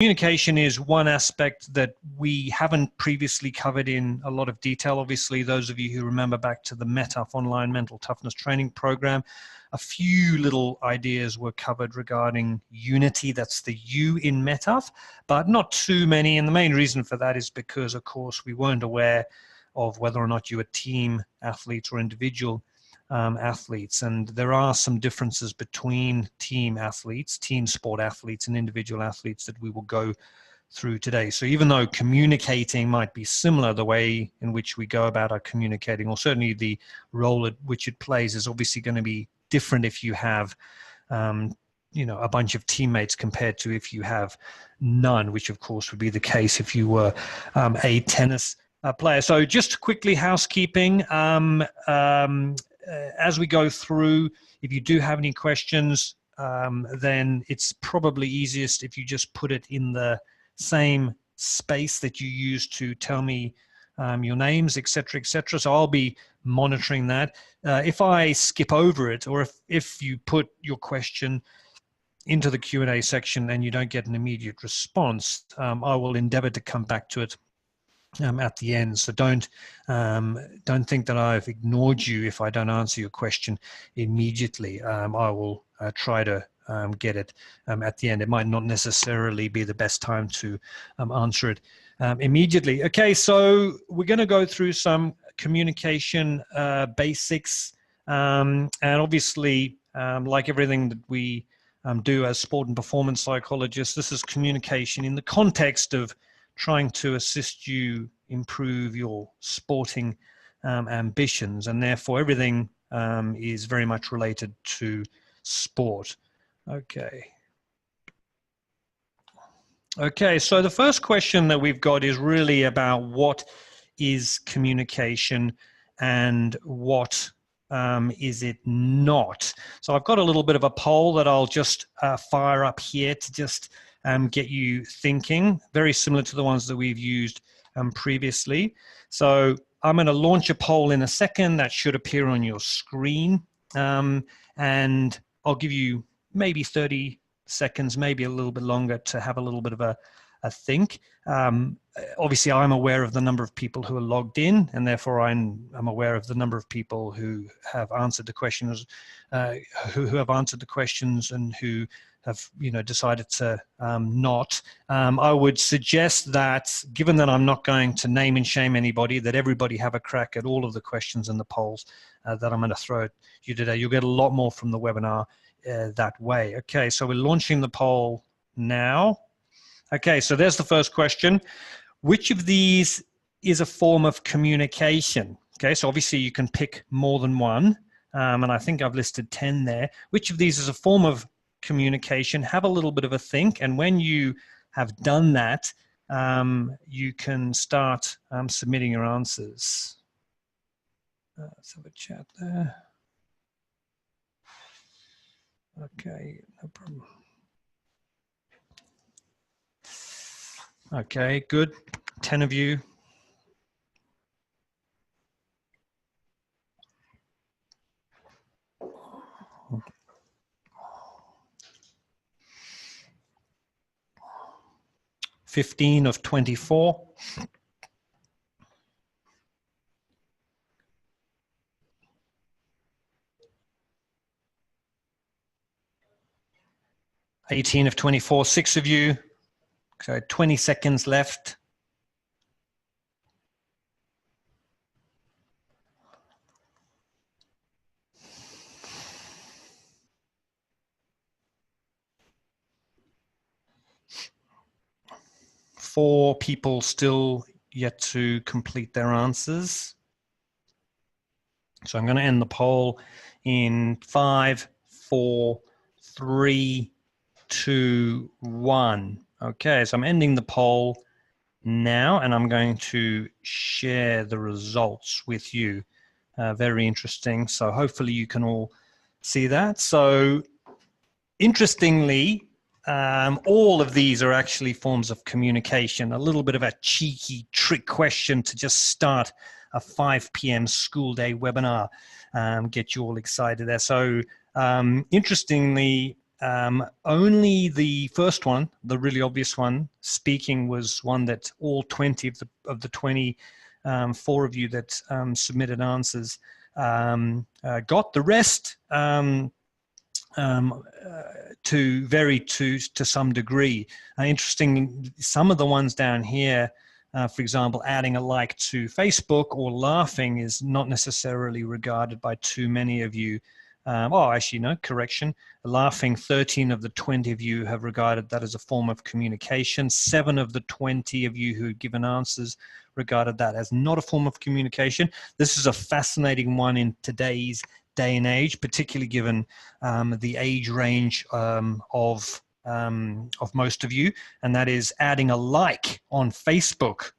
Communication is one aspect that we haven't previously covered in a lot of detail. Obviously, those of you who remember back to the METAF online mental toughness training program, a few little ideas were covered regarding unity. That's the U in METAF, but not too many. And the main reason for that is because, of course, we weren't aware of whether or not you were team athletes or individual athletes. And there are some differences between team athletes, team sport athletes, and individual athletes that we will go through today. So even though communicating might be similar, the way in which we go about our communicating, or certainly the role at which it plays, is obviously going to be different if you have a bunch of teammates compared to if you have none, which of course would be the case if you were a tennis player. So just quickly, housekeeping. As we go through, if you do have any questions, then it's probably easiest if you just put it in the same space that you use to tell me your names, etc., etc. So I'll be monitoring that. If I skip over it, or if you put your question into the Q&A section and you don't get an immediate response, I will endeavor to come back to it at the end. So don't think that I've ignored you if I don't answer your question immediately. I will try to get it at the end. It might not necessarily be the best time to answer it immediately. Okay, so we're going to go through some communication basics, and obviously, like everything that we do as sport and performance psychologists, this is communication in the context of trying to assist you improve your sporting ambitions, and therefore everything is very much related to sport. Okay, so the first question that we've got is really about what is communication and what is it not. So I've got a little bit of a poll that I'll just fire up here to just get you thinking, very similar to the ones that we've used previously. So I'm going to launch a poll in a second. That should appear on your screen. And I'll give you maybe 30 seconds, maybe a little bit longer, to have a little bit of a think. Obviously, I'm aware of the number of people who are logged in, and therefore I'm aware of the number of people who have answered the questions, who have answered the questions, and who have decided to not. I would suggest that, given that I'm not going to name and shame anybody, that everybody have a crack at all of the questions and the polls that I'm going to throw at you today. You'll get a lot more from the webinar that way. Okay, so we're launching the poll now. Okay, so there's the first question. Which of these is a form of communication? Okay, so obviously you can pick more than one, and I think I've listed 10 there. Which of these is a form of communication? Have a little bit of a think, and when you have done that, you can start submitting your answers. Let's have a chat there. Okay, no problem. Okay, good. 10 of you. "15 of 24. "18 of 24, 6 of you. So 20 seconds left. Four people still yet to complete their answers. So I'm going to end the poll in 5, 4, 3, 2, 1. Okay, so I'm ending the poll now, and I'm going to share the results with you. Very interesting. So hopefully you can all see that. So interestingly, all of these are actually forms of communication. A little bit of a cheeky trick question to just start a 5 p.m. school day webinar, get you all excited there. So interestingly, Only the first one, the really obvious one, speaking, was one that all 20 of the 24 of you that submitted answers got. The rest to vary to some degree. Interesting, some of the ones down here, for example, adding a like to Facebook or laughing is not necessarily regarded by too many of you. Actually, no, correction. Laughing, 13 of the 20 of you have regarded that as a form of communication. 7 of the 20 of you who had given answers regarded that as not a form of communication. This is a fascinating one in today's day and age, particularly given the age range of most of you, and that is adding a like on Facebook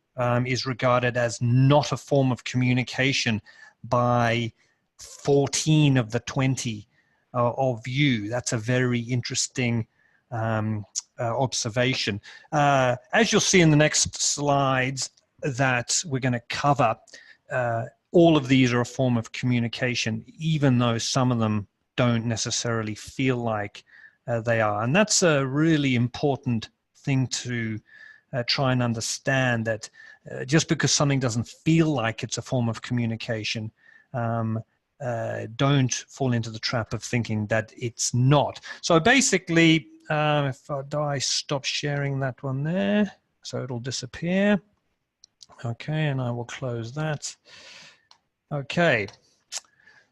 is regarded as not a form of communication by 14 of the 20 of you. That's a very interesting observation. As you'll see in the next slides that we're going to cover, all of these are a form of communication, even though some of them don't necessarily feel like they are. And that's a really important thing to try and understand, that just because something doesn't feel like it's a form of communication, don't fall into the trap of thinking that it's not. So basically, if I stop sharing that one there, so it'll disappear. Okay, and I will close that. Okay,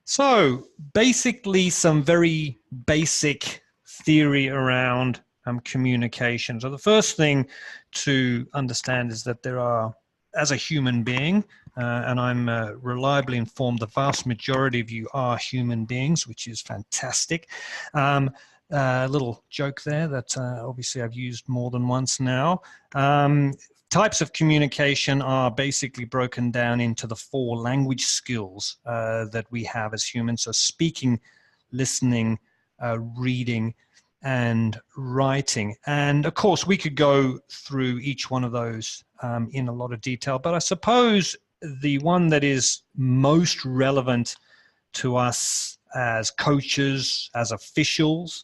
so basically some very basic theory around communication. So the first thing to understand is that there are, as a human being, and I'm reliably informed the vast majority of you are human beings, which is fantastic. A little joke there that obviously I've used more than once now. Types of communication are basically broken down into the 4 language skills that we have as humans. So speaking, listening, reading, and writing. And of course, we could go through each one of those in a lot of detail, but I suppose the one that is most relevant to us as coaches, as officials,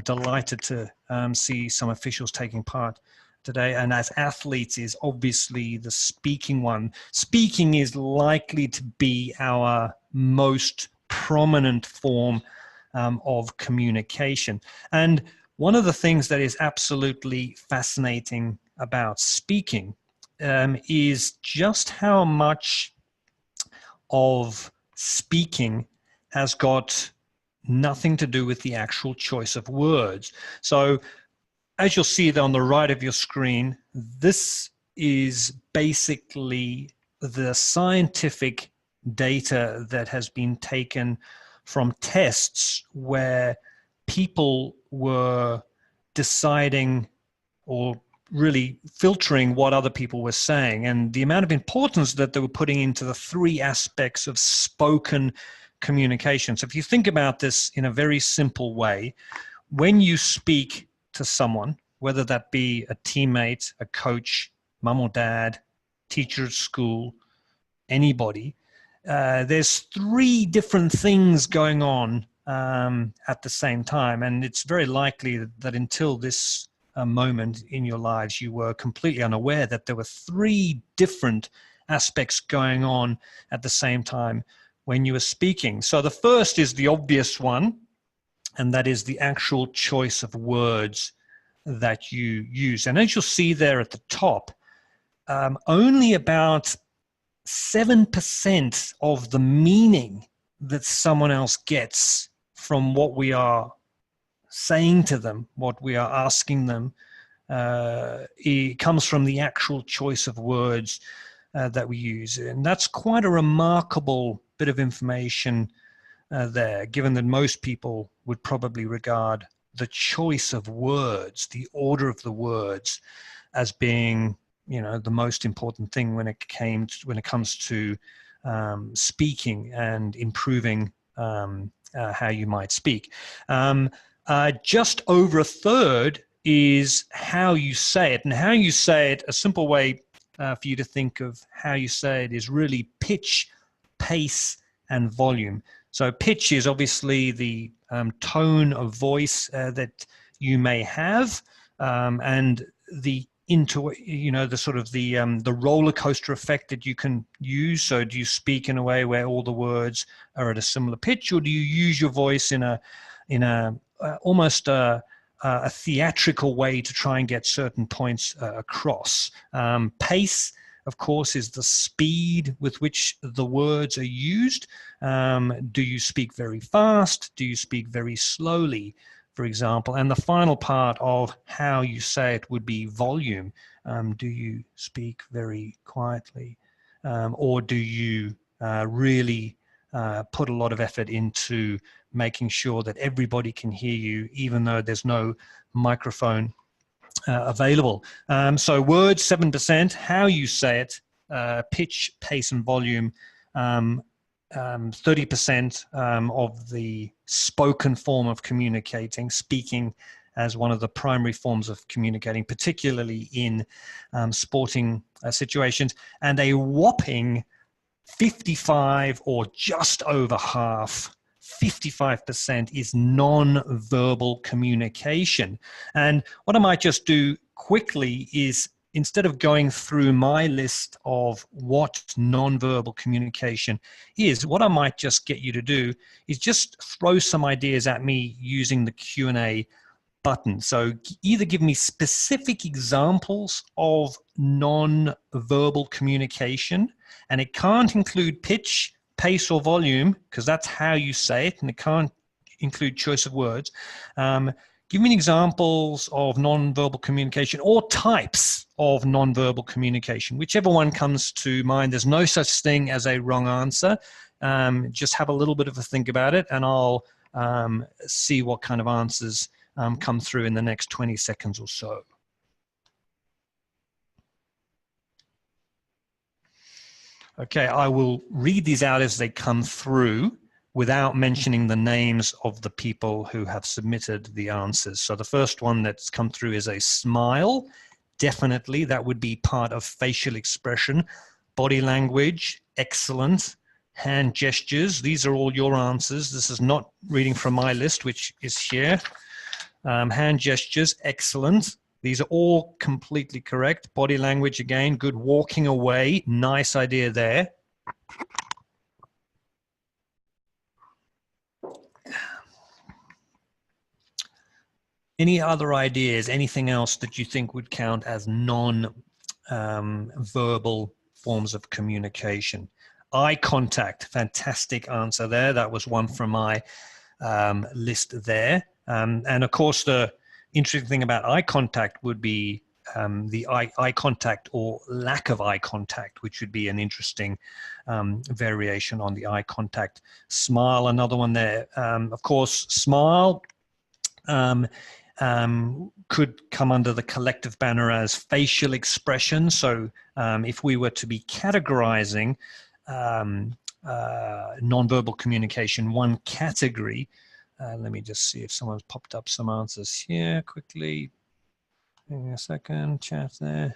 delighted to see some officials taking part today, and as athletes, is obviously the speaking one. Speaking is likely to be our most prominent form of communication. And one of the things that is absolutely fascinating about speaking is just how much of speaking has got nothing to do with the actual choice of words. So as you'll see on the right of your screen, this is basically the scientific data that has been taken from tests where people were deciding or really filtering what other people were saying, and the amount of importance that they were putting into the 3 aspects of spoken communication. So if you think about this in a very simple way, when you speak to someone, whether that be a teammate, a coach, mum or dad, teacher at school, anybody, there's 3 different things going on at the same time. And it's very likely that until this moment in your lives, you were completely unaware that there were 3 different aspects going on at the same time when you were speaking. So the first is the obvious one, and that is the actual choice of words that you use. And as you'll see there at the top, only about 7% of the meaning that someone else gets from what we are saying to them, what we are asking them, it comes from the actual choice of words that we use. And that's quite a remarkable bit of information there, given that most people would probably regard the choice of words, the order of the words, as being, you know, the most important thing when it comes to speaking and improving how you might speak. Just over a third is how you say it, and how you say it, a simple way for you to think of how you say it is really pitch, pace, and volume. So pitch is obviously the tone of voice that you may have, and the the sort of the roller coaster effect that you can use. So do you speak in a way where all the words are at a similar pitch, or do you use your voice in a almost a theatrical way to try and get certain points across? Pace, of course, is the speed with which the words are used. Do you speak very fast? Do you speak very slowly, for example? And the final part of how you say it would be volume. Do you speak very quietly? Or do you really put a lot of effort into making sure that everybody can hear you, even though there's no microphone available? So words, 7%, how you say it, pitch, pace, and volume, 30% of the spoken form of communicating, speaking as one of the primary forms of communicating, particularly in sporting situations, and a whopping 55, or just over half, 55% is non-verbal communication. And what I might just do quickly is, instead of going through my list of what non-verbal communication is, what I might just get you to do is just throw some ideas at me using the Q&A button. So either give me specific examples of non-verbal communication, and it can't include pitch, pace, or volume, because that's how you say it, and it can't include choice of words. Give me examples of non-verbal communication, or types of non-verbal communication, whichever one comes to mind. There's no such thing as a wrong answer. Just have a little bit of a think about it, and I'll see what kind of answers come through in the next 20 seconds or so. Okay, I will read these out as they come through without mentioning the names of the people who have submitted the answers. So the first one that's come through is a smile. Definitely, that would be part of facial expression. Body language, excellent. Hand gestures, these are all your answers. This is not reading from my list, which is here. Hand gestures, excellent. These are all completely correct. Body language, again, good. Walking away, nice idea there. Any other ideas, anything else that you think would count as non-verbal forms of communication? Eye contact, fantastic answer there. That was one from my list there. And of course, the interesting thing about eye contact would be the eye contact or lack of eye contact, which would be an interesting variation on the eye contact. Smile, another one there. Of course, smile could come under the collective banner as facial expression. So if we were to be categorizing nonverbal communication, one category, let me just see if someone's popped up some answers here quickly. Give me a second, chat there.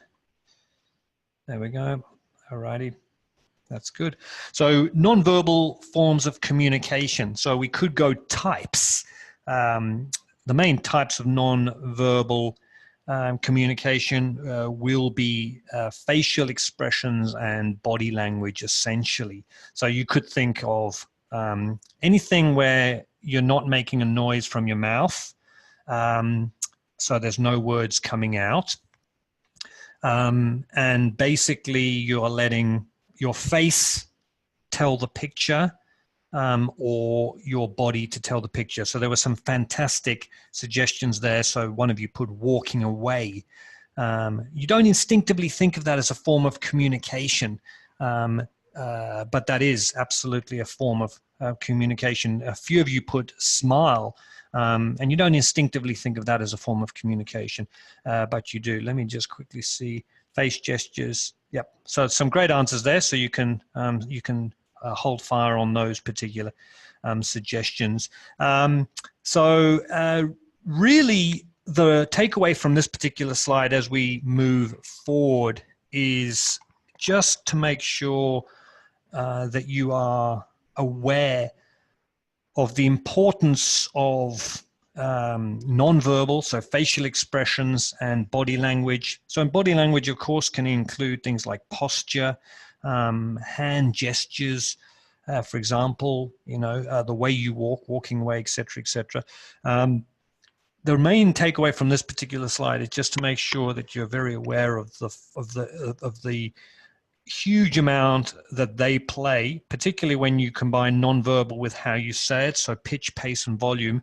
There we go. All righty. That's good. So nonverbal forms of communication. So we could go types. The main types of non-verbal communication will be facial expressions and body language, essentially. So you could think of anything where you're not making a noise from your mouth, so there's no words coming out, and basically you're letting your face tell the picture, or your body to tell the picture. So there were some fantastic suggestions there. So one of you put walking away. You don't instinctively think of that as a form of communication, but that is absolutely a form of communication. A few of you put smile, and you don't instinctively think of that as a form of communication, but you do. Let me just quickly see. Face gestures. Yep. So some great answers there. So you can hold fire on those particular suggestions. So really the takeaway from this particular slide as we move forward is just to make sure that you are aware the importance of nonverbal, so facial expressions and body language. So in body language, of course, can include things like posture, hand gestures, for example, the way you walk, walking away, etc., etc. The main takeaway from this particular slide is just to make sure that you're very aware of the huge amount that they play, particularly when you combine nonverbal with how you say it, so pitch, pace, and volume,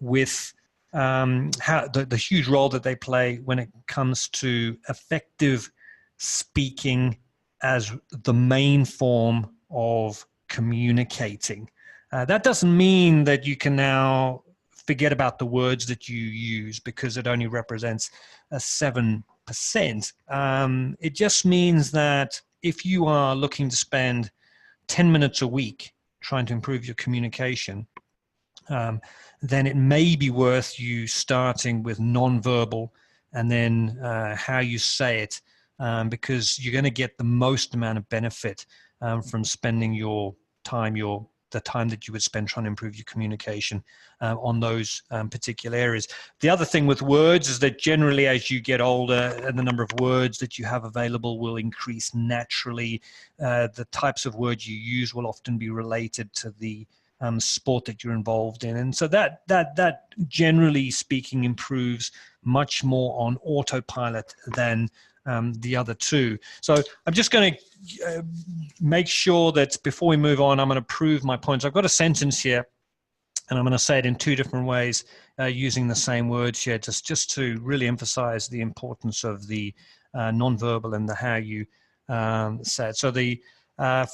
with how the huge role that they play when it comes to effective speaking as the main form of communicating. That doesn't mean that you can now forget about the words that you use because it only represents a 7%. It just means that if you are looking to spend 10 minutes a week trying to improve your communication, then it may be worth you starting with nonverbal and then how you say it, because you're going to get the most amount of benefit from spending the time that you would spend trying to improve your communication on those particular areas. The other thing with words is that generally as you get older, the number of words that you have available will increase naturally. The types of words you use will often be related to the sport that you're involved in. And so that generally speaking improves much more on autopilot than the other two. So I'm just going to make sure that before we move on, I'm going to prove my points. I've got a sentence here, and I'm going to say it in two different ways using the same words here, just to really emphasize the importance of the nonverbal and the how you say it. So the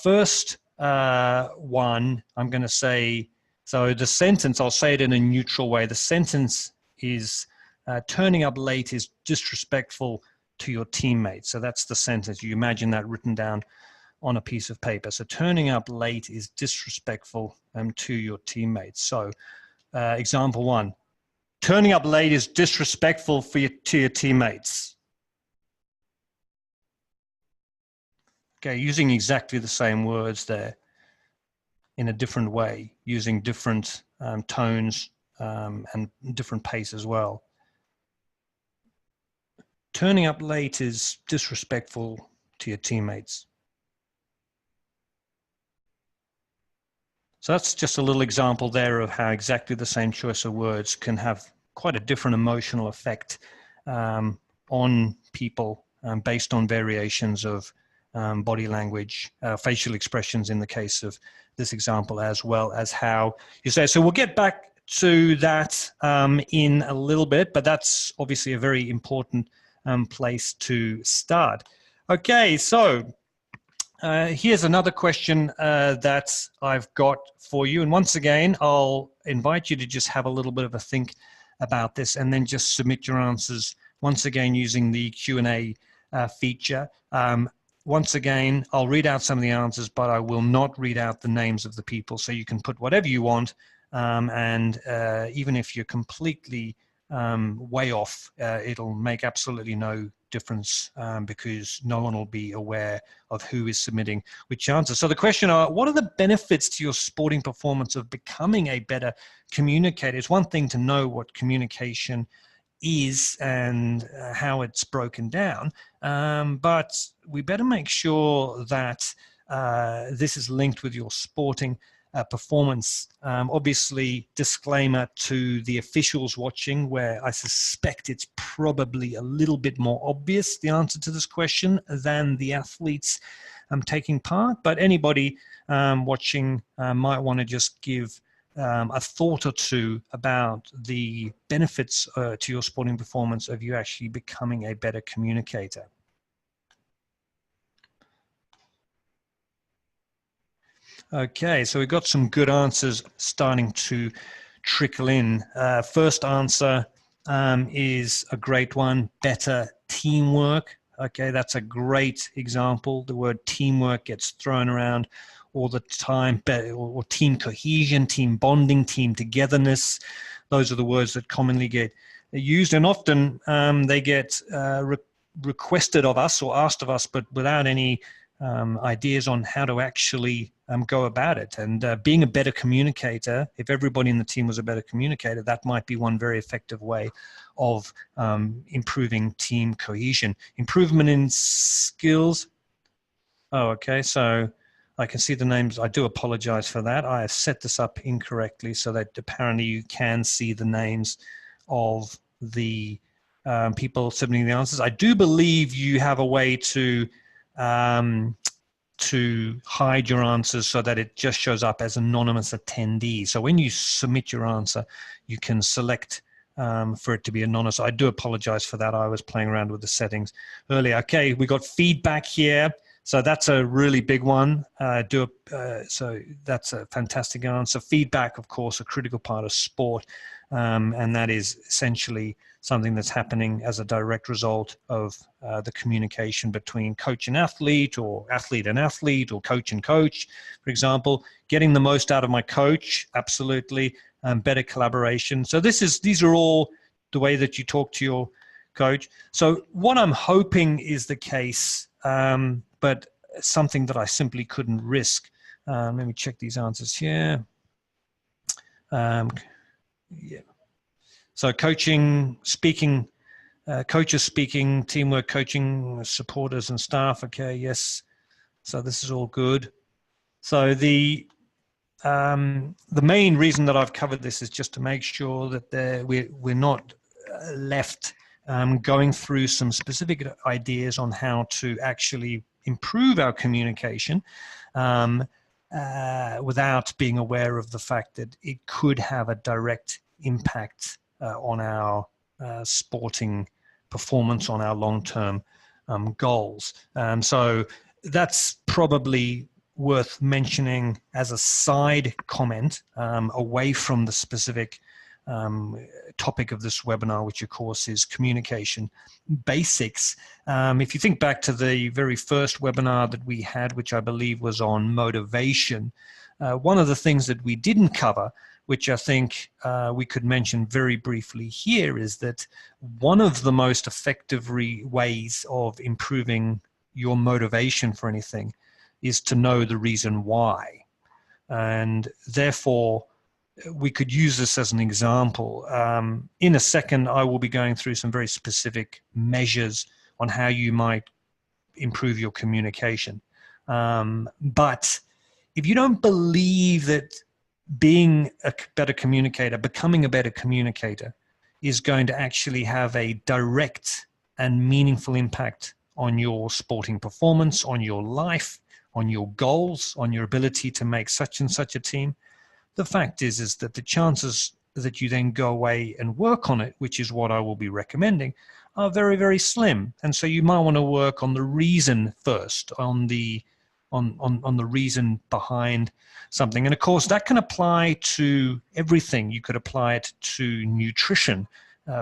first one, I'm going to say, so the sentence, I'll say it in a neutral way. The sentence is, turning up late is disrespectful to your teammates. So that's the sentence. You imagine that written down on a piece of paper. So turning up late is disrespectful to your teammates. So example one, turning up late is disrespectful to your teammates. Okay, using exactly the same words there in a different way, using different tones and different pace as well. Turning up late is disrespectful to your teammates. So that's just a little example there of how exactly the same choice of words can have quite a different emotional effect on people based on variations of body language, facial expressions in the case of this example, as well as how you say. So we'll get back to that in a little bit, but that's obviously a very important place to start. Okay, so here's another question that I've got for you. And once again, I'll invite you to just have a little bit of a think about this and then just submit your answers once again using the Q&A feature. Once again, I'll read out some of the answers, but I will not read out the names of the people. So you can put whatever you want. And even if you're completely way off, it'll make absolutely no difference because no one will be aware of who is submitting which answer. So the question are, what are the benefits to your sporting performance of becoming a better communicator? It's one thing to know what communication is and how it's broken down, but we better make sure that this is linked with your sporting performance. Obviously, disclaimer to the officials watching, where I suspect it's probably a little bit more obvious, the answer to this question, than the athletes taking part. But anybody watching might want to just give a thought or two about the benefits to your sporting performance of you actually becoming a better communicator. Okay, so we've got some good answers starting to trickle in. First answer is a great one, better teamwork. Okay, that's a great example. The word teamwork gets thrown around all the time, or team cohesion, team bonding, team togetherness. Those are the words that commonly get used, and often they get requested of us or asked of us, but without any ideas on how to actually go about it. And being a better communicator, if everybody in the team was a better communicator, that might be one very effective way of improving team cohesion. Improvement in skills. Oh, okay. So I can see the names. I do apologize for that. I have set this up incorrectly so that apparently you can see the names of the people submitting the answers. I do believe you have a way to hide your answers so that it just shows up as anonymous attendee. So when you submit your answer, you can select for it to be anonymous. I do apologize for that. I was playing around with the settings earlier. Okay, we got feedback here. So that's a really big one. So that's a fantastic answer. Feedback, of course, a critical part of sport. And that is essentially something that's happening as a direct result of the communication between coach and athlete, or athlete and athlete, or coach and coach, for example. Getting the most out of my coach, absolutely. Better collaboration. So these are all the way that you talk to your coach. So what I'm hoping is the case, but something that I simply couldn't risk. Let me check these answers here. Yeah. So coaching, speaking, coaches speaking, teamwork coaching, supporters and staff. Okay, yes. So this is all good. So the main reason that I've covered this is just to make sure that we're not left going through some specific ideas on how to actually improve our communication without being aware of the fact that it could have a direct impact on our sporting performance, on our long-term goals. So that's probably worth mentioning as a side comment away from the specific topic of this webinar, which of course is communication basics. If you think back to the very first webinar that we had, which I believe was on motivation, one of the things that we didn't cover, which I think we could mention very briefly here, is that one of the most effective ways of improving your motivation for anything is to know the reason why. And therefore, we could use this as an example. In a second, I will be going through some very specific measures on how you might improve your communication. But if you don't believe that being a better communicator, becoming a better communicator, is going to actually have a direct and meaningful impact on your sporting performance, on your life, on your goals, on your ability to make such and such a team, the fact is that the chances that you then go away and work on it, which is what I will be recommending, are very, very slim. And so you might want to work on the reason first, on the reason behind something. And of course, that can apply to everything. You could apply it to nutrition,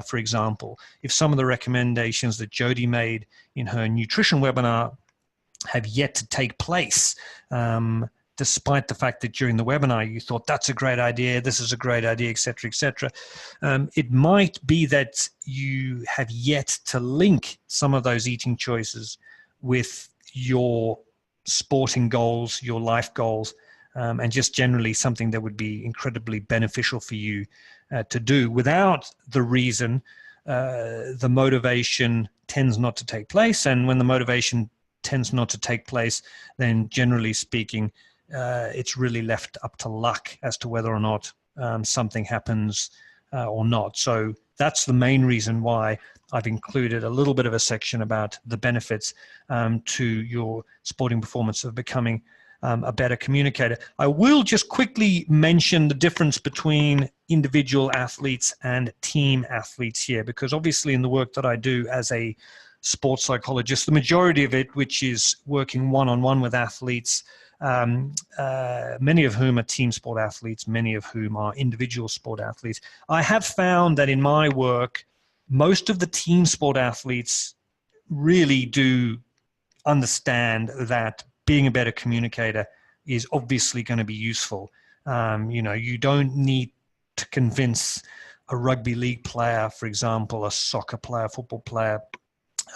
for example. If some of the recommendations that Jody made in her nutrition webinar have yet to take place, despite the fact that during the webinar you thought that's a great idea, this is a great idea, etc., etc. It might be that you have yet to link some of those eating choices with your sporting goals, your life goals, and just generally something that would be incredibly beneficial for you to do. Without the reason, the motivation tends not to take place, and when the motivation tends not to take place, then generally speaking, it's really left up to luck as to whether or not something happens or not. So that's the main reason why I've included a little bit of a section about the benefits to your sporting performance of becoming a better communicator. I will just quickly mention the difference between individual athletes and team athletes here, because obviously in the work that I do as a sports psychologist, the majority of it, which is working one-on-one with athletes, many of whom are team sport athletes, many of whom are individual sport athletes. I have found that in my work, most of the team sport athletes really do understand that being a better communicator is obviously going to be useful. You don't need to convince a rugby league player, for example, a soccer player, football player,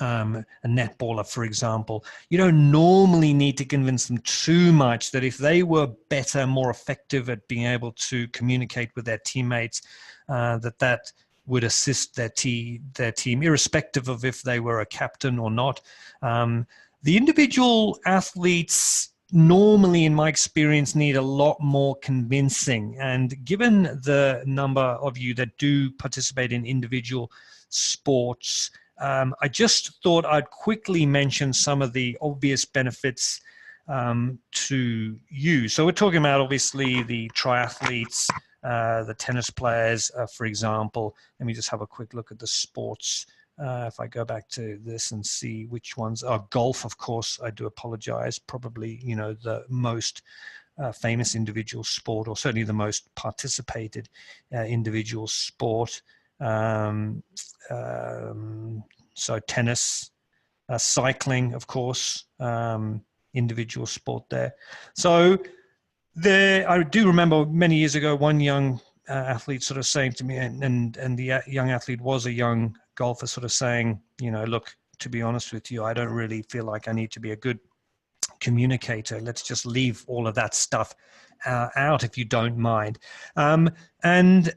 a netballer, for example, you don't normally need to convince them too much that if they were better, more effective at being able to communicate with their teammates, that would assist their team, irrespective of if they were a captain or not. The individual athletes normally, in my experience, need a lot more convincing. And given the number of you that do participate in individual sports, I just thought I'd quickly mention some of the obvious benefits to you. So we're talking about, obviously, the triathletes, the tennis players, for example. Let me just have a quick look at the sports. If I go back to this and see which ones are golf, of course, I do apologize. Probably, the most famous individual sport, or certainly the most participated individual sport. So tennis, cycling, of course, individual sport there. So I do remember many years ago, one young athlete sort of saying to me, and the young athlete was a young golfer, sort of saying, look, to be honest with you, I don't really feel like I need to be a good communicator. Let's just leave all of that stuff out, if you don't mind. And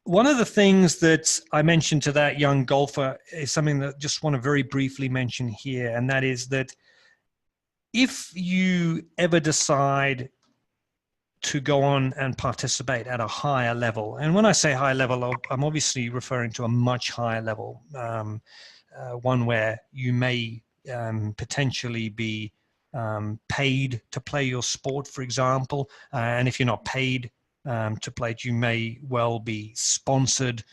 one of the things that I mentioned to that young golfer is something that I just want to very briefly mention here, and that is that if you ever decide to go on and participate at a higher level, and when I say high level, I'm obviously referring to a much higher level, one where you may potentially be paid to play your sport, for example, and if you're not paid to play it, you may well be sponsored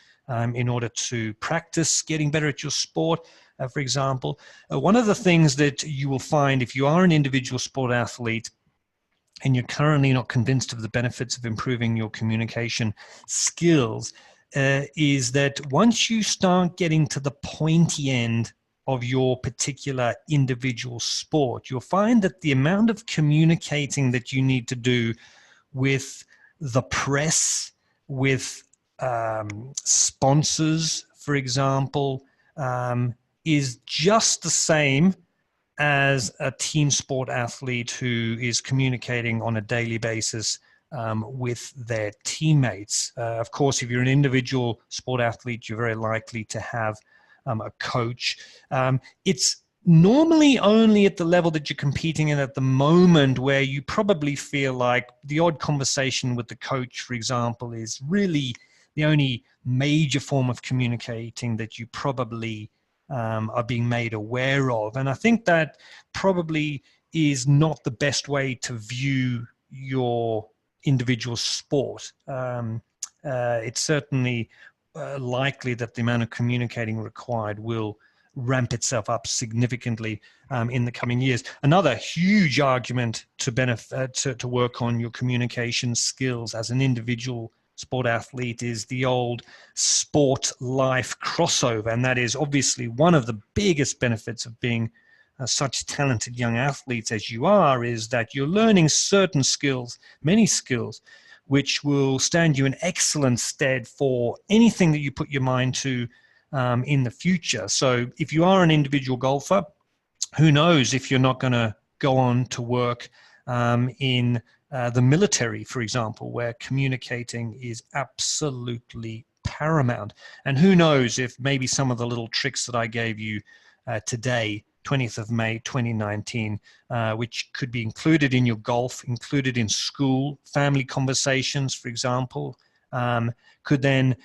in order to practice getting better at your sport, for example. One of the things that you will find if you are an individual sport athlete and you're currently not convinced of the benefits of improving your communication skills, is that once you start getting to the pointy end of your particular individual sport, you'll find that the amount of communicating that you need to do with the press, with sponsors, for example, is just the same as a team sport athlete who is communicating on a daily basis with their teammates. Of course, if you're an individual sport athlete, you're very likely to have a coach. It's normally only at the level that you're competing in at the moment where you probably feel like the odd conversation with the coach, for example, is really the only major form of communicating that you probably are being made aware of. And I think that probably is not the best way to view your individual sport. It's certainly likely that the amount of communicating required will ramp itself up significantly in the coming years. Another huge argument to work on your communication skills as an individual sport athlete is the old sport life crossover, and that is obviously one of the biggest benefits of being such talented young athletes as you are, is that you're learning certain skills, many skills, which will stand you in excellent stead for anything that you put your mind to in the future. So if you are an individual golfer, who knows if you're not going to go on to work in the military, for example, where communicating is absolutely paramount. And who knows if maybe some of the little tricks that I gave you today, 20th of May, 2019, which could be included in your golf, included in school, family conversations, for example, could then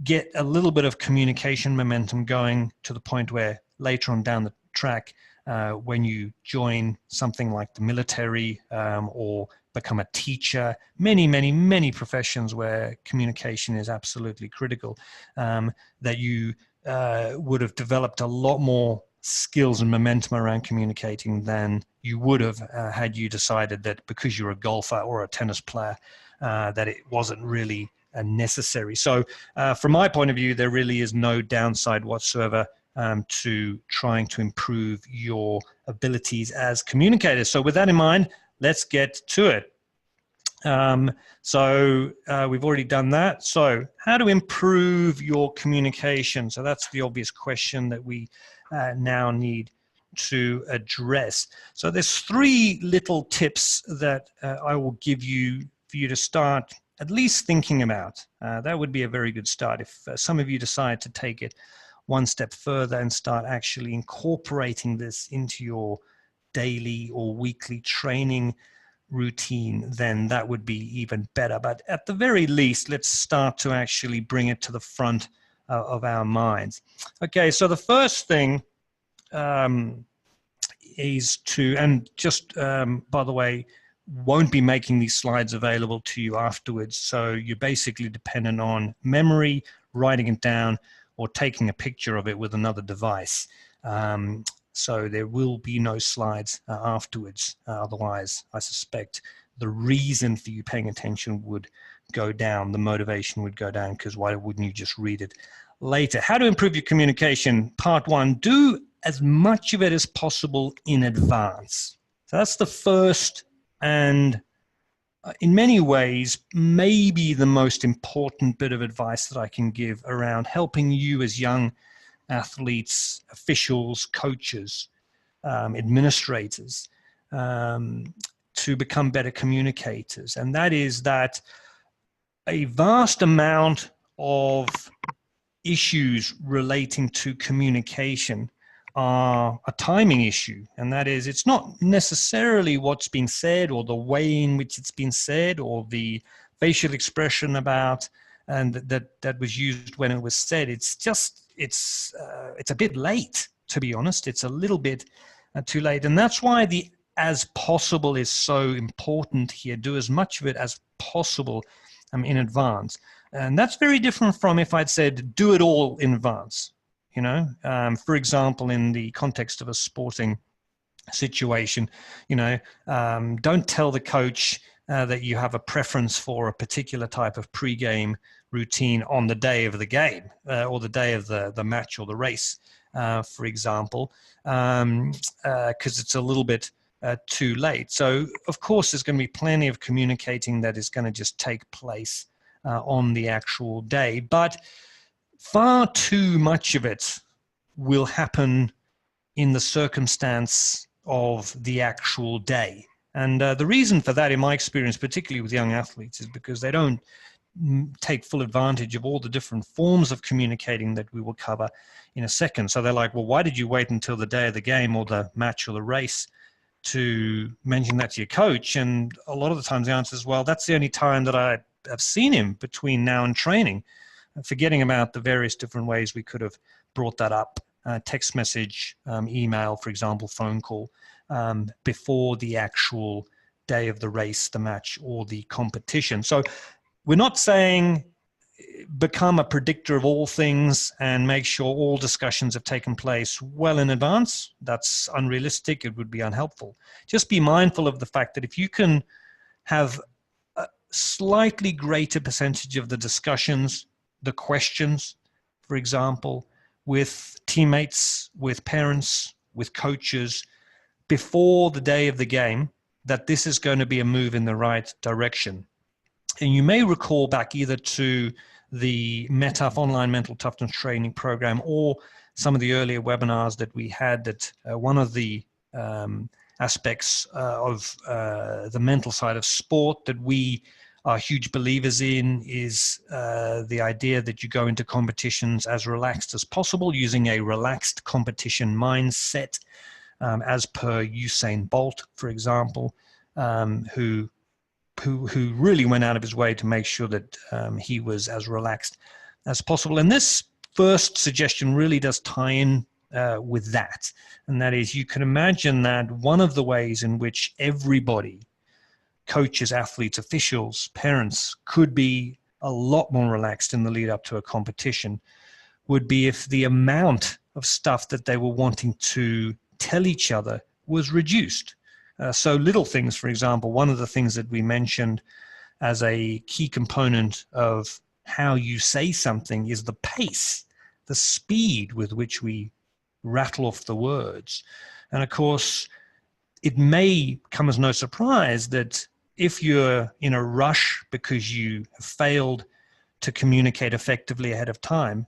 get a little bit of communication momentum going to the point where later on down the track, when you join something like the military or become a teacher, many professions where communication is absolutely critical, that you would have developed a lot more skills and momentum around communicating than you would have had you decided that because you're a golfer or a tennis player, that it wasn't really necessary. So from my point of view, there really is no downside whatsoever to trying to improve your abilities as communicators. So with that in mind, let's get to it. So we've already done that. So how to improve your communication? So that's the obvious question that we now need to address. So there's 3 little tips that I will give you for you to start at least thinking about. That would be a very good start. If some of you decide to take it one step further and start actually incorporating this into your daily or weekly training routine, then that would be even better. But at the very least, let's start to actually bring it to the front of our minds. Okay, so the first thing is to, and just by the way, won't be making these slides available to you afterwards. So you're basically dependent on memory, writing it down, or taking a picture of it with another device. So there will be no slides afterwards. Otherwise, I suspect the reason for you paying attention would go down. The motivation would go down, because why wouldn't you just read it later? How to improve your communication. Part 1, do as much of it as possible in advance. So that's the first and in many ways, maybe the most important bit of advice that I can give around helping you as young athletes, officials, coaches, administrators, to become better communicators. And that is that a vast amount of issues relating to communication are a timing issue, and that is, it's not necessarily what's being said or the way in which it's been said or the facial expression about and that was used when it was said. It's just it's a bit late, to be honest. It's a little bit too late, and that's why the as possible is so important here. Do as much of it as possible in advance, and that's very different from if I'd said do it all in advance. You know, for example, in the context of a sporting situation, you know, don't tell the coach that you have a preference for a particular type of pre-game routine on the day of the game or the day of the match or the race, for example, because it's a little bit too late. So, of course, there's going to be plenty of communicating that is going to just take place on the actual day, but far too much of it will happen in the circumstance of the actual day. And the reason for that, in my experience, particularly with young athletes, is because they don't take full advantage of all the different forms of communicating that we will cover in a second. So they're like, well, why did you wait until the day of the game or the match or the race to mention that to your coach? And a lot of the times the answer is, well, that's the only time that I have seen him between now and training. Forgetting about the various different ways we could have brought that up, text message, email, for example, phone call, before the actual day of the race, the match, or the competition. So we're not saying become a predictor of all things and make sure all discussions have taken place well in advance. That's unrealistic. It would be unhelpful. Just be mindful of the fact that if you can have a slightly greater percentage of the discussions, the questions, for example, with teammates, with parents, with coaches, before the day of the game, that this is going to be a move in the right direction. And you may recall back either to the METAF online mental toughness training program or some of the earlier webinars that we had, that one of the aspects of the mental side of sport that we are huge believers in is the idea that you go into competitions as relaxed as possible, using a relaxed competition mindset, as per Usain Bolt, for example, who really went out of his way to make sure that he was as relaxed as possible. And this first suggestion really does tie in with that. And that is, you can imagine that one of the ways in which everybody, coaches, athletes, officials, parents, could be a lot more relaxed in the lead up to a competition would be if the amount of stuff that they were wanting to tell each other was reduced. So little things, for example, one of the things that we mentioned as a key component of how you say something is the pace, the speed with which we rattle off the words. And of course, it may come as no surprise that if you're in a rush because you have failed to communicate effectively ahead of time,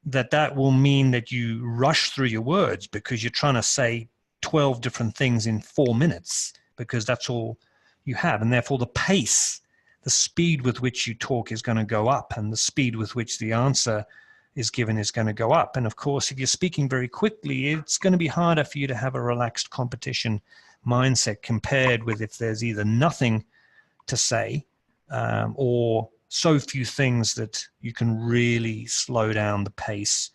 that will mean that you rush through your words because you're trying to say 12 different things in 4 minutes because that's all you have. And therefore the pace, the speed with which you talk is going to go up, and the speed with which the answer is given is going to go up. And of course, if you're speaking very quickly, it's going to be harder for you to have a relaxed competition mindset compared with if there's either nothing to say or so few things that you can really slow down the pace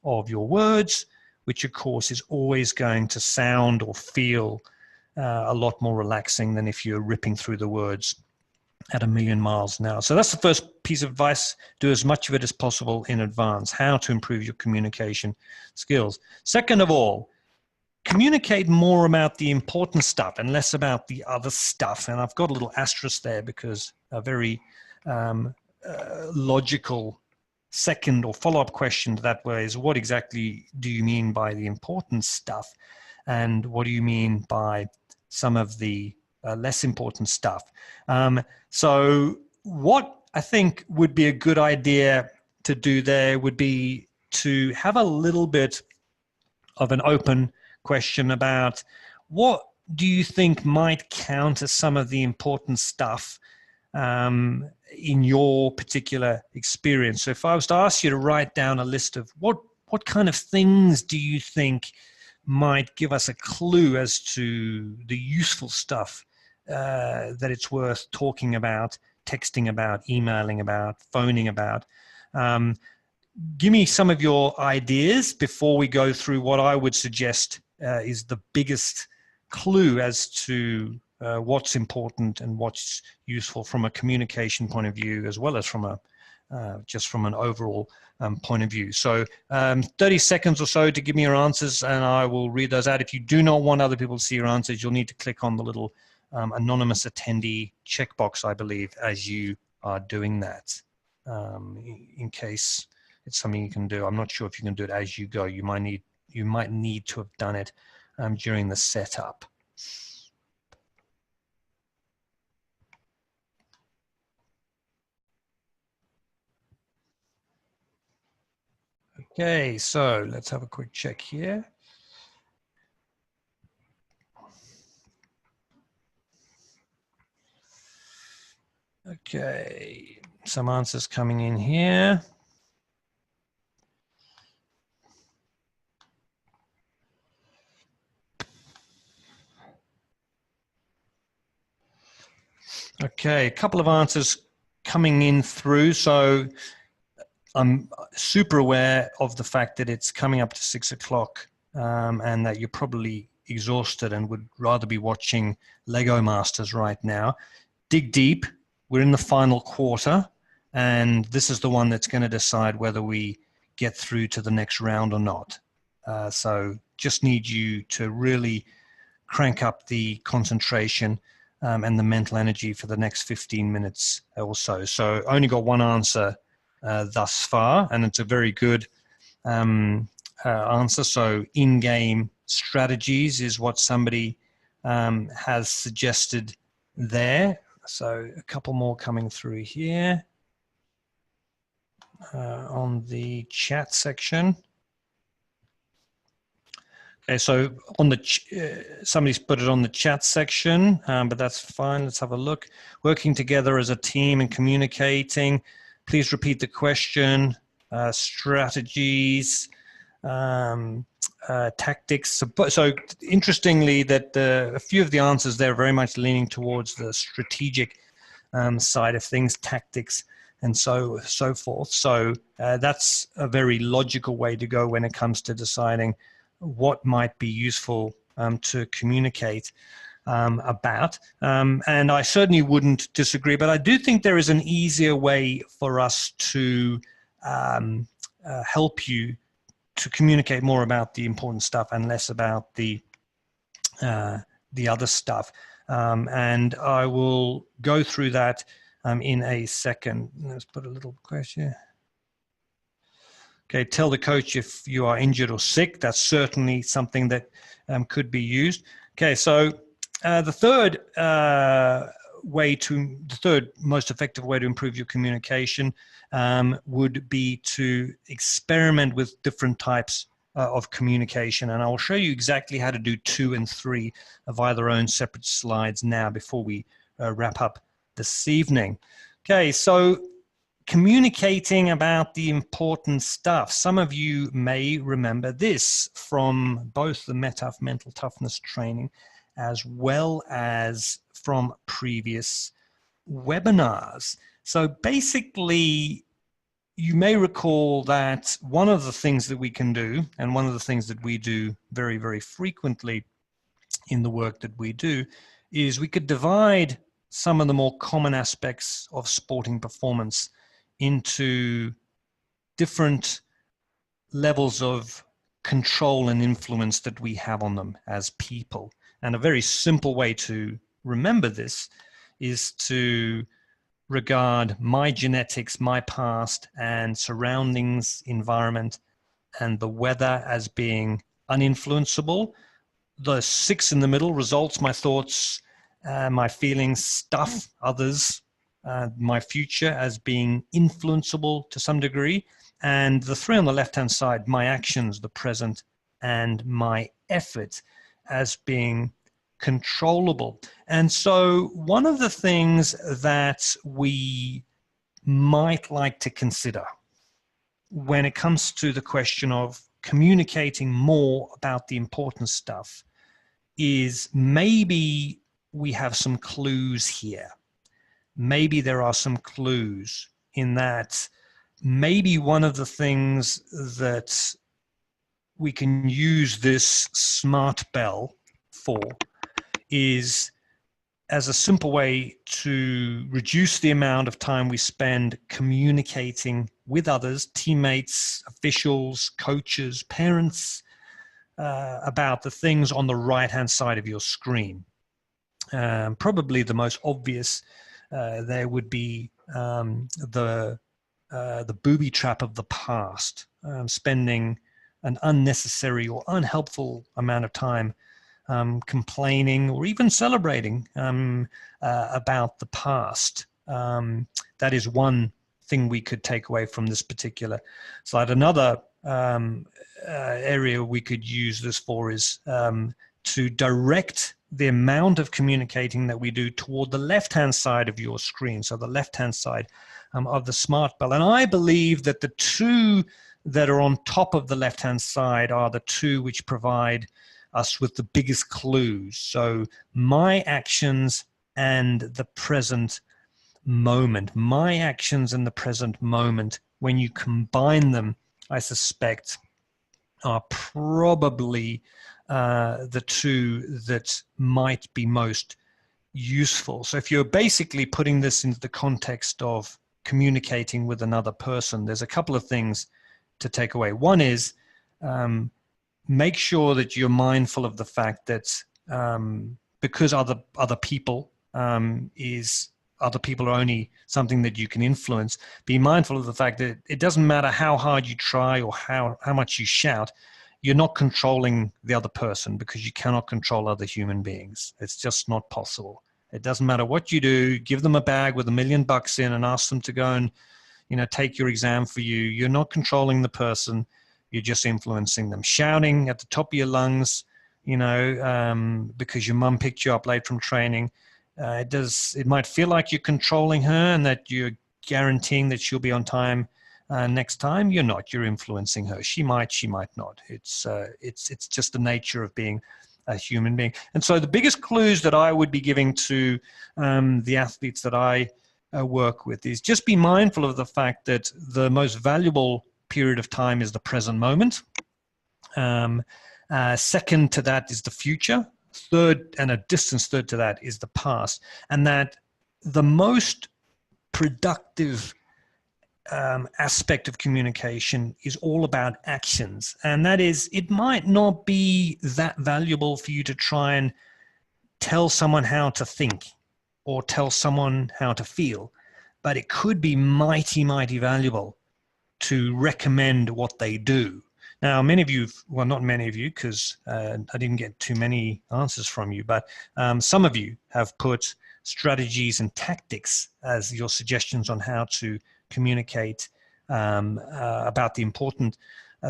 of your words, which of course is always going to sound or feel a lot more relaxing than if you're ripping through the words at 1,000,000 miles an hour. So that's the first piece of advice. Do as much of it as possible in advance, how to improve your communication skills. Second of all, communicate more about the important stuff and less about the other stuff. And I've got a little asterisk there because a very logical second or follow-up question to that way is, what exactly do you mean by the important stuff? And what do you mean by some of the less important stuff? So what I think would be a good idea to do there would be to have a little bit of an open question about what do you think might count as some of the important stuff in your particular experience. So if I was to ask you to write down a list of what kind of things do you think might give us a clue as to the useful stuff that it's worth talking about, texting about, emailing about, phoning about. Give me some of your ideas before we go through what I would suggest is the biggest clue as to what's important and what's useful from a communication point of view, as well as from a just from an overall point of view. So 30 seconds or so to give me your answers, and I will read those out. If you do not want other people to see your answers, you'll need to click on the little anonymous attendee checkbox, I believe, as you are doing that, in case it's something you can do. I'm not sure if you can do it as you go. You might need to have done it during the setup. Okay, so let's have a quick check here. Okay, some answers coming in here. Okay, a couple of answers coming in through. So I'm super aware of the fact that it's coming up to 6 o'clock and that you're probably exhausted and would rather be watching Lego Masters right now. Dig deep. We're in the final quarter, and this is the one that's going to decide whether we get through to the next round or not. So just need you to really crank up the concentration and the mental energy for the next 15 minutes or so. So only got one answer thus far, and it's a very good answer. So in-game strategies is what somebody has suggested there. So a couple more coming through here on the chat section. Okay, so on the somebody's put it on the chat section, but that's fine. Let's have a look. Working together as a team and communicating. Please repeat the question. Strategies, tactics. So interestingly, that a few of the answers there are very much leaning towards the strategic side of things, tactics, and so forth. So that's a very logical way to go when it comes to deciding what might be useful to communicate about. And I certainly wouldn't disagree, but I do think there is an easier way for us to help you to communicate more about the important stuff and less about the other stuff. And I will go through that in a second. Let's put a little question. Okay, tell the coach if you are injured or sick. That's certainly something that could be used. Okay, so the third the third most effective way to improve your communication would be to experiment with different types of communication. And I'll show you exactly how to do 2 and 3 via their own separate slides now before we wrap up this evening. Okay, so communicating about the important stuff. Some of you may remember this from both the METAF mental toughness training as well as from previous webinars. So basically, you may recall that one of the things that we can do, and one of the things that we do very, very frequently in the work that we do, is we could divide some of the more common aspects of sporting performance into different levels of control and influence that we have on them as people. And a very simple way to remember this is to regard my genetics, my past, and surroundings, environment, and the weather as being uninfluenceable. The 6 in the middle, results, my thoughts, my feelings, stuff, others, my future, as being influenceable to some degree. And the 3 on the left-hand side, my actions, the present, and my effort, as being controllable. And so one of the things that we might like to consider when it comes to the question of communicating more about the important stuff is maybe we have some clues here. Maybe there are some clues in that maybe one of the things that we can use this smart bell for is as a simple way to reduce the amount of time we spend communicating with others, teammates, officials, coaches, parents, about the things on the right-hand side of your screen. Probably the most obvious there would be the booby trap of the past, spending an unnecessary or unhelpful amount of time complaining or even celebrating about the past. That is one thing we could take away from this particular slide. Another area we could use this for is to direct the amount of communicating that we do toward the left-hand side of your screen, so the left-hand side of the smart bell. And I believe that the 2 that are on top of the left-hand side are the 2 which provide us with the biggest clues. So my actions and the present moment. My actions and the present moment, when you combine them, I suspect are probably the 2 that might be most useful. So if you're basically putting this into the context of communicating with another person, there's a couple of things to take away. One is make sure that you're mindful of the fact that because other people are only something that you can influence, be mindful of the fact that it doesn't matter how hard you try or how much you shout, you're not controlling the other person, because you cannot control other human beings. It's just not possible. It doesn't matter what you do. Give them a bag with $1 million in and ask them to go and, take your exam for you. You're not controlling the person. You're just influencing them. Shouting at the top of your lungs, because your mum picked you up late from training. It might feel like you're controlling her and that you're guaranteeing that she'll be on time next time. You're not. You're influencing her. She might not. It's just the nature of being a human being. And so the biggest clues that I would be giving to the athletes that I work with is just be mindful of the fact that the most valuable period of time is the present moment. Second to that is the future. Third, and a distance third to that, is the past. And that the most productive aspect of communication is all about actions. And that is, it might not be that valuable for you to try and tell someone how to think or tell someone how to feel, but it could be mighty, mighty valuable to recommend what they do, Now, many of you, well, not many of you, because I didn't get too many answers from you, but some of you have put strategies and tactics as your suggestions on how to communicate about the important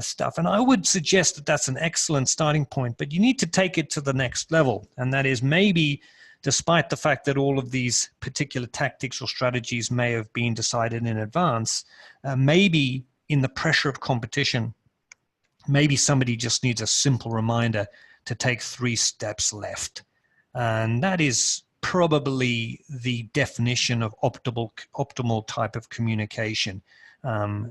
stuff. And I would suggest that that's an excellent starting point, but you need to take it to the next level. And that is, maybe despite the fact that all of these particular tactics or strategies may have been decided in advance, maybe in the pressure of competition, maybe somebody just needs a simple reminder to take 3 steps left. And that is probably the definition of optimal type of communication.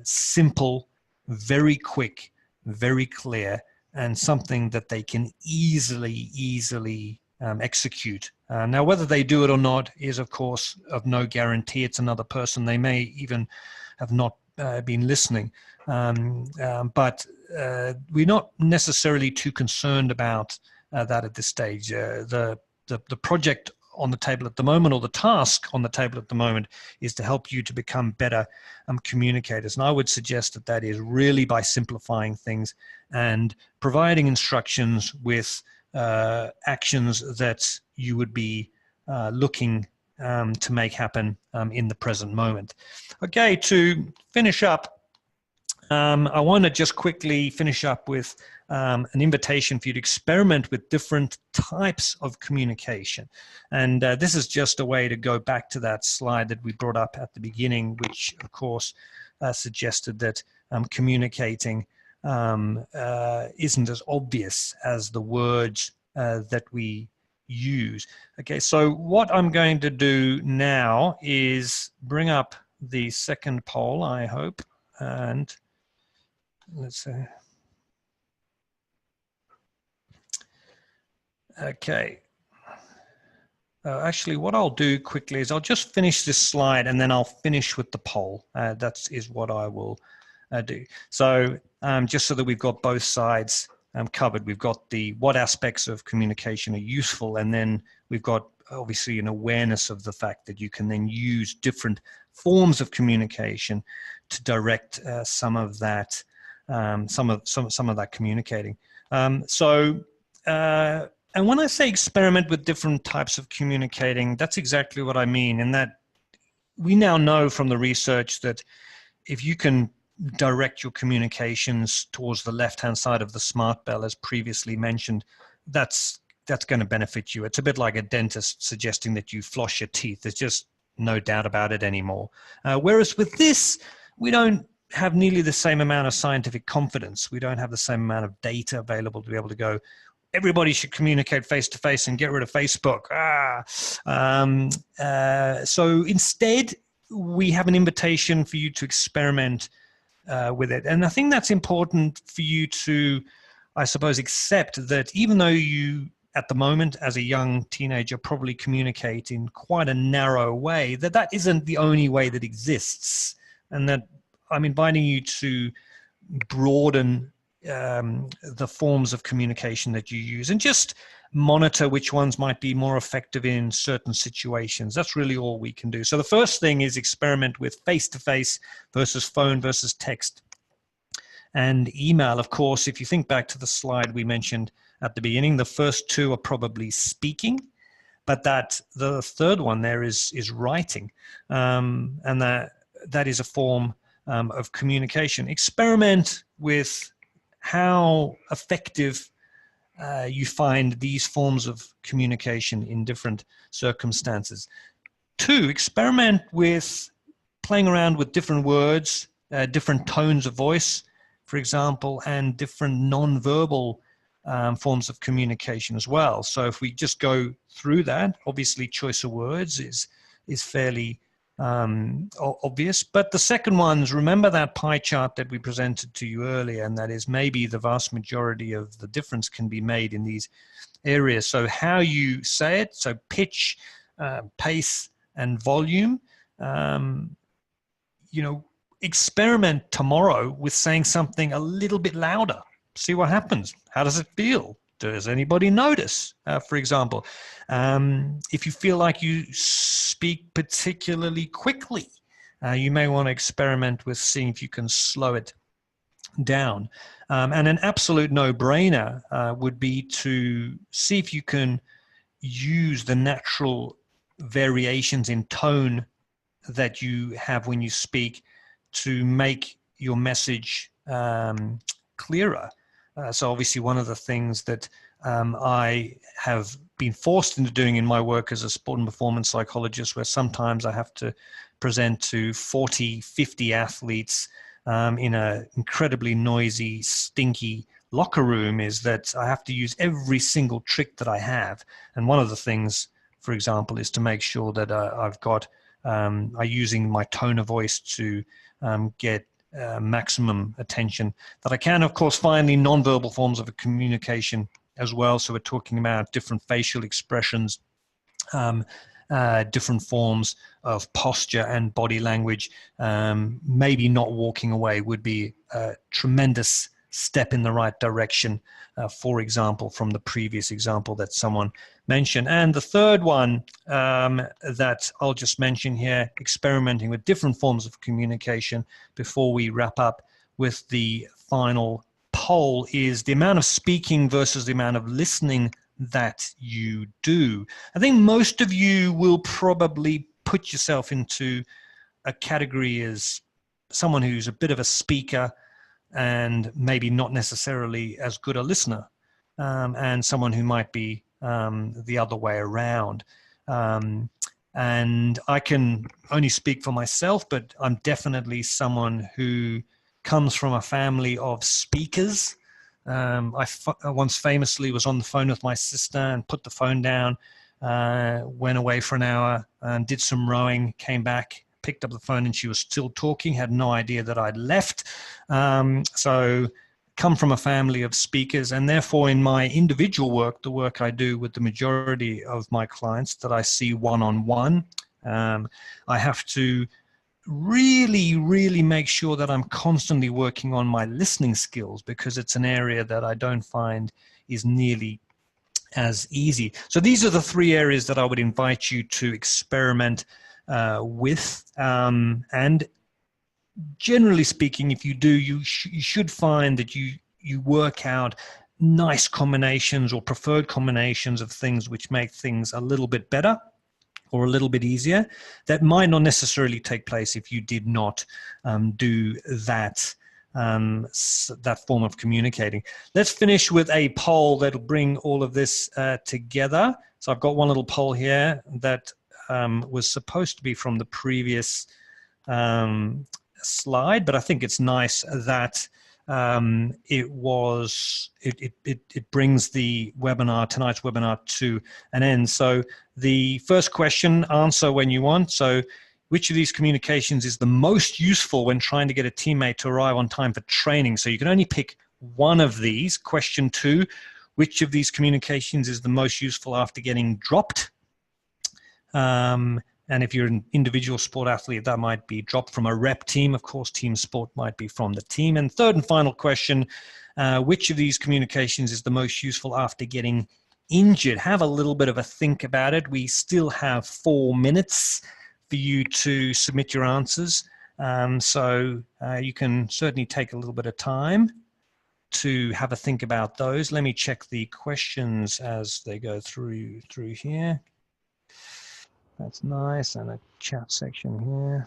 Simple, very quick, very clear, and something that they can easily execute. Now, whether they do it or not is, of course, of no guarantee. It's another person. They may even have not been listening. But we're not necessarily too concerned about that at this stage. The project on the table at the moment, or the task on the table at the moment, is to help you to become better communicators. And I would suggest that that is really by simplifying things and providing instructions with actions that you would be looking to make happen in the present moment. Okay, to finish up, I want to just quickly finish up with an invitation for you to experiment with different types of communication. And this is just a way to go back to that slide that we brought up at the beginning, which, of course, suggested that communicating isn't as obvious as the words that we use. Okay, so what I'm going to do now is bring up the second poll, I hope, and let's see. Okay. Actually, what I'll do quickly is I'll just finish this slide and then I'll finish with the poll. That is what I will do. So just so that we've got both sides covered, we've got the what aspects of communication are useful, and then we've got obviously an awareness of the fact that you can then use different forms of communication to direct some of that communicating. And when I say experiment with different types of communicating, that's exactly what I mean. In that we now know from the research that if you can direct your communications towards the left-hand side of the smart bell, as previously mentioned, that's going to benefit you. It's a bit like a dentist suggesting that you floss your teeth. There's just no doubt about it anymore. Whereas with this, we don't have nearly the same amount of scientific confidence. We don't have the same amount of data available to be able to go, everybody should communicate face-to-face and get rid of Facebook. So instead, we have an invitation for you to experiment with it. And I think that's important for you to, I suppose, accept that even though you, at the moment, as a young teenager, probably communicate in quite a narrow way, that isn't the only way that exists. And that I'm inviting you to broaden the forms of communication that you use and just monitor which ones might be more effective in certain situations. That's really all we can do. So the first thing is experiment with face-to-face versus phone versus text and email. Of course, if you think back to the slide we mentioned at the beginning, the first two are probably speaking, but the third one there is writing, and that is a form of communication. Experiment with how effective you find these forms of communication in different circumstances. 2, experiment with playing around with different words, different tones of voice, for example, and different non-verbal forms of communication as well. So if we just go through that, obviously choice of words is fairly obvious. But the second one's, remember that pie chart that we presented to you earlier, and that is maybe the vast majority of the difference can be made in these areas. So how you say it, so pitch, pace, and volume. Experiment tomorrow with saying something a little bit louder. See what happens. How does it feel? Does anybody notice, for example? If you feel like you speak particularly quickly, you may want to experiment with seeing if you can slow it down. And an absolute no-brainer would be to see if you can use the natural variations in tone that you have when you speak to make your message clearer. So obviously one of the things that I have been forced into doing in my work as a sport and performance psychologist, where sometimes I have to present to 40, 50 athletes in an incredibly noisy, stinky locker room, is that I have to use every single trick that I have. And one of the things, for example, is to make sure that I've got, I'm using my tone of voice to get maximum attention that I can. Of course, finally, nonverbal forms of communication as well. So we're talking about different facial expressions, different forms of posture and body language. Maybe not walking away would be a tremendous step in the right direction, for example, from the previous example that someone mentioned. And the third one that I'll just mention here, experimenting with different forms of communication before we wrap up with the final poll, is the amount of speaking versus the amount of listening that you do. I think most of you will probably put yourself into a category as someone who's a bit of a speaker and maybe not necessarily as good a listener, and someone who might be the other way around. And I can only speak for myself, but I'm definitely someone who comes from a family of speakers. I once famously was on the phone with my sister and put the phone down, went away for an hour and did some rowing, came back, picked up the phone, and she was still talking, had no idea that I'd left. So come from a family of speakers, and therefore in my individual work, the work I do with the majority of my clients that I see one-on-one, I have to really make sure that I'm constantly working on my listening skills, because it's an area that I don't find is nearly as easy. So these are the three areas that I would invite you to experiment with. And generally speaking, if you do, you should find that you work out nice combinations or preferred combinations of things which make things a little bit better or a little bit easier. That might not necessarily take place if you did not do that that form of communicating. Let's finish with a poll that'll bring all of this together. So I've got one little poll here that was supposed to be from the previous slide, but I think it's nice that it brings the webinar, tonight's webinar, to an end. So the first question, answer when you want. So which of these communications is the most useful when trying to get a teammate to arrive on time for training? So you can only pick one of these. Question 2, which of these communications is the most useful after getting dropped? And if you're an individual sport athlete, that might be dropped from a rep team. Of course, team sport might be from the team. And third and final question, which of these communications is the most useful after getting injured? Have a little bit of a think about it. We still have 4 minutes for you to submit your answers. So you can certainly take a little bit of time to have a think about those. Let me check the questions as they go through here. That's nice. And a chat section here.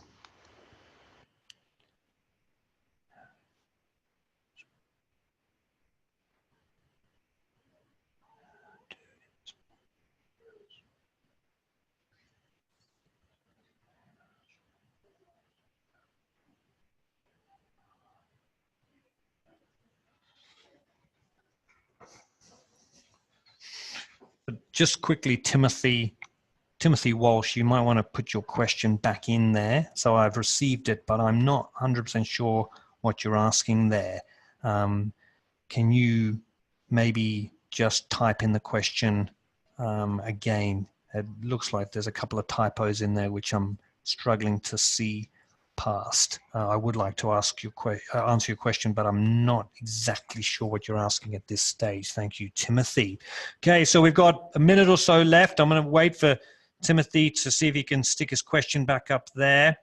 But just quickly, Timothy Walsh, you might want to put your question back in there. So I've received it, but I'm not 100% sure what you're asking there. Can you maybe just type in the question again? It looks like there's a couple of typos in there which I'm struggling to see past. I would like to ask you answer your question, but I'm not exactly sure what you're asking at this stage. Thank you, Timothy. Okay, so we've got a minute or so left. I'm going to wait for Timothy to see if he can stick his question back up there.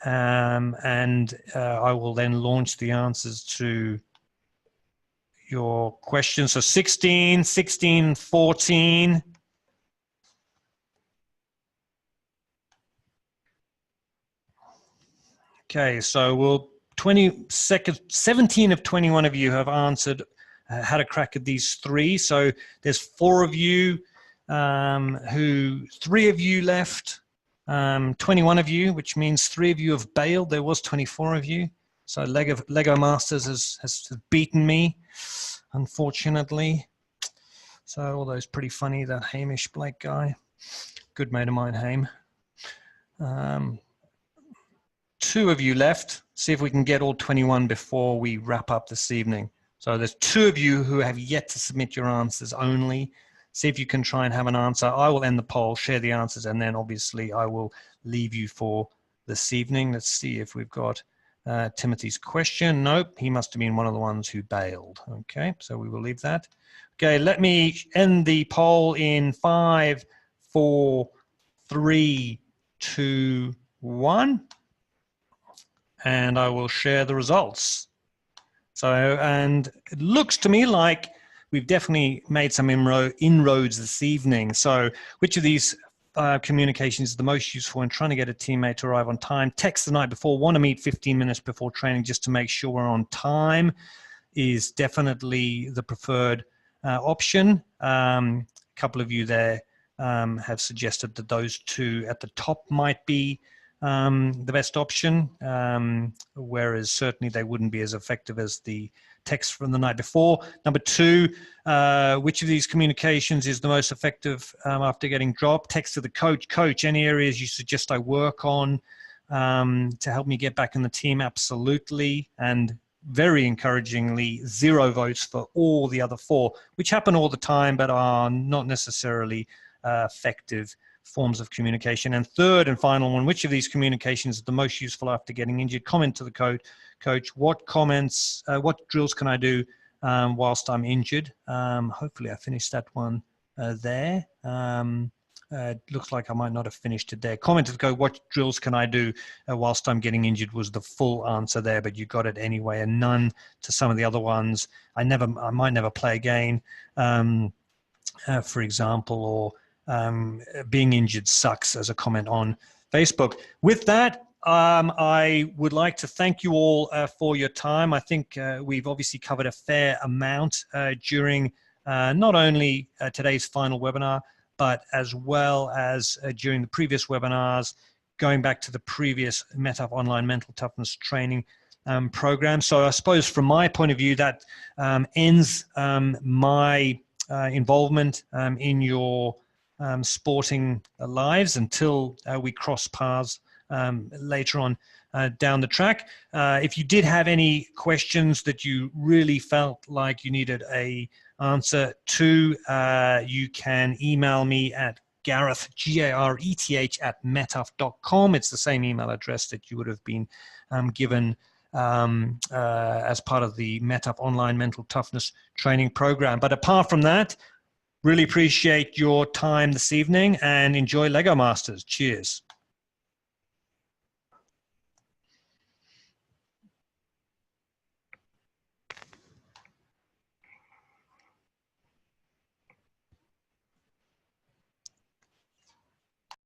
and I will then launch the answers to your questions. So 16, 16, 14. Okay, so we'll 17 of 21 of you have answered, had a crack at these three. So there's 4 of you, 3 of you left, 21 of you, which means 3 of you have bailed. There was 24 of you. So Lego Masters has beaten me, unfortunately. So although it's pretty funny, that Hamish Blake guy, good mate of mine, Haim. 2 of you left. See if we can get all 21 before we wrap up this evening. So there's 2 of you who have yet to submit your answers only. See if you can try and have an answer. I will end the poll, share the answers, and then obviously I will leave you for this evening. Let's see if we've got Timothy's question. Nope, he must have been one of the ones who bailed. Okay, so we will leave that. Okay, let me end the poll in 5, 4, 3, 2, 1. And I will share the results. So, and it looks to me like we've definitely made some inroads this evening. So which of these communications is the most useful when trying to get a teammate to arrive on time? Text the night before, want to meet 15 minutes before training just to make sure we're on time is definitely the preferred option. A couple of you there have suggested that those 2 at the top might be the best option, whereas certainly they wouldn't be as effective as the text from the night before. Number 2, which of these communications is the most effective after getting dropped? Text to the coach. Coach, any areas you suggest I work on to help me get back in the team? Absolutely. And very encouragingly, 0 votes for all the other 4, which happen all the time but are not necessarily effective forms of communication. And third and final one, which of these communications is the most useful after getting injured? Comment to the coach, what drills can I do whilst I'm injured? Hopefully I finished that one there. It looks like I might not have finished it there. Comment to the coach, what drills can I do whilst I'm getting injured was the full answer there, but you got it anyway, and none to some of the other ones. I might never play again, for example, or being injured sucks as a comment on Facebook. With that, I would like to thank you all for your time. I think we've obviously covered a fair amount during not only today's final webinar, but as well as during the previous webinars, going back to the previous METAF Online Mental Toughness Training program. So I suppose from my point of view, that ends my involvement in your sporting lives until we cross paths later on down the track. If you did have any questions that you really felt like you needed a answer to, you can email me at Gareth, Gareth @metaf.com. It's the same email address that you would have been given as part of the METAF Online Mental Toughness Training Program. But apart from that, really appreciate your time this evening and enjoy Lego Masters. Cheers.